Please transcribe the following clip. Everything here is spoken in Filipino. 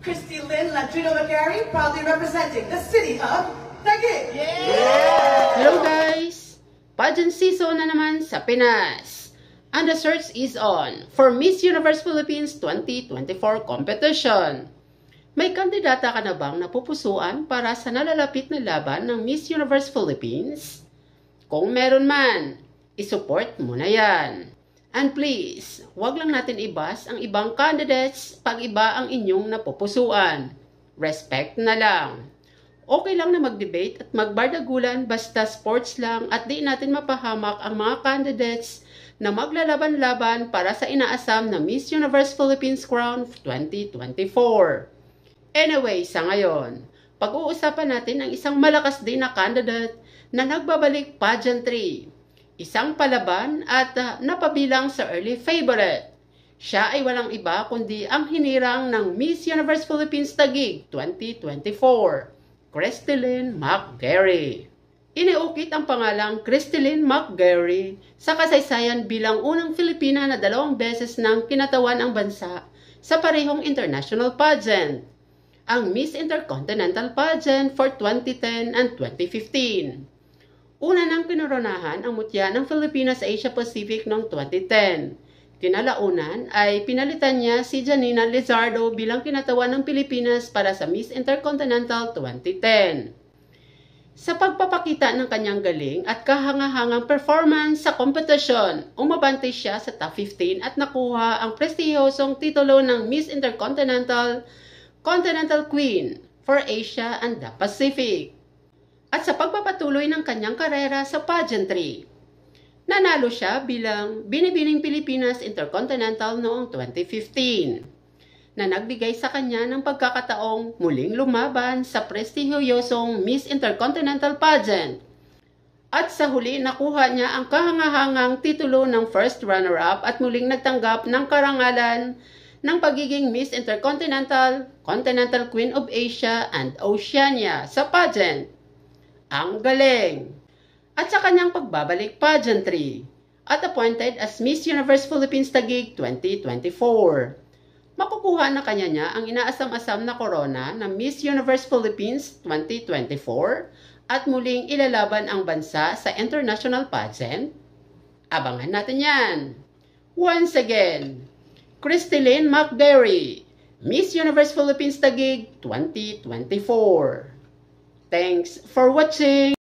Christy Lynn Ladrino McGarry, proudly representing the city of Taguig. Hello guys! Pageant season na naman sa Pinas. And the search is on for Miss Universe Philippines 2024 competition. May kandidata ka na bang napupusuan para sa nalalapit na laban ng Miss Universe Philippines? Kung meron man, isupport mo na yan. And please, huwag lang natin ibas ang ibang candidates pag iba ang inyong napupusuan. Respect na lang. Okay lang na mag-debate at magbardagulan basta sports lang at di natin mapahamak ang mga candidates na maglalaban-laban para sa inaasam na Miss Universe Philippines Crown 2024. Anyway, sa ngayon, pag-uusapan natin ang isang malakas din na candidate na nagbabalik pageantry. Isang palaban at napabilang sa early favorite. Siya ay walang iba kundi ang hinirang ng Miss Universe Philippines Taguig 2024, Christy Lynn McGarry. Iniukit ang pangalang Christy Lynn McGarry sa kasaysayan bilang unang Filipina na 2 beses nang kinatawan ang bansa sa parehong international pageant, ang Miss Intercontinental Pageant for 2010 and 2015. Una nang kinoronahan ang mutya ng Pilipinas sa Asia Pacific noong 2010. Kinalaunan ay pinalitan niya si Janina Lizardo bilang kinatawan ng Pilipinas para sa Miss Intercontinental 2010. Sa pagpapakita ng kanyang galing at kahangahangang performance sa kompetisyon, umabante siya sa top 15 at nakuha ang prestihosong titulo ng Miss Intercontinental Continental Queen for Asia and the Pacific. At sa pagpapatuloy ng kanyang karera sa pageantry, nanalo siya bilang Binibining Pilipinas Intercontinental noong 2015, na nagbigay sa kanya ng pagkakataong muling lumaban sa prestihiyosong Miss Intercontinental Pageant. At sa huli, nakuha niya ang kahangahangang titulo ng first runner-up at muling nagtanggap ng karangalan ng pagiging Miss Intercontinental, Continental Queen of Asia and Oceania sa pageant. Ang galing! At sa kanyang pagbabalik pageantry at appointed as Miss Universe Philippines Taguig 2024. Makukuha na kanya niya ang inaasam-asam na korona ng Miss Universe Philippines 2024 at muling ilalaban ang bansa sa international pageant? Abangan natin yan! Once again, Christy Lynn McGarry, Miss Universe Philippines Taguig 2024. Thanks for watching!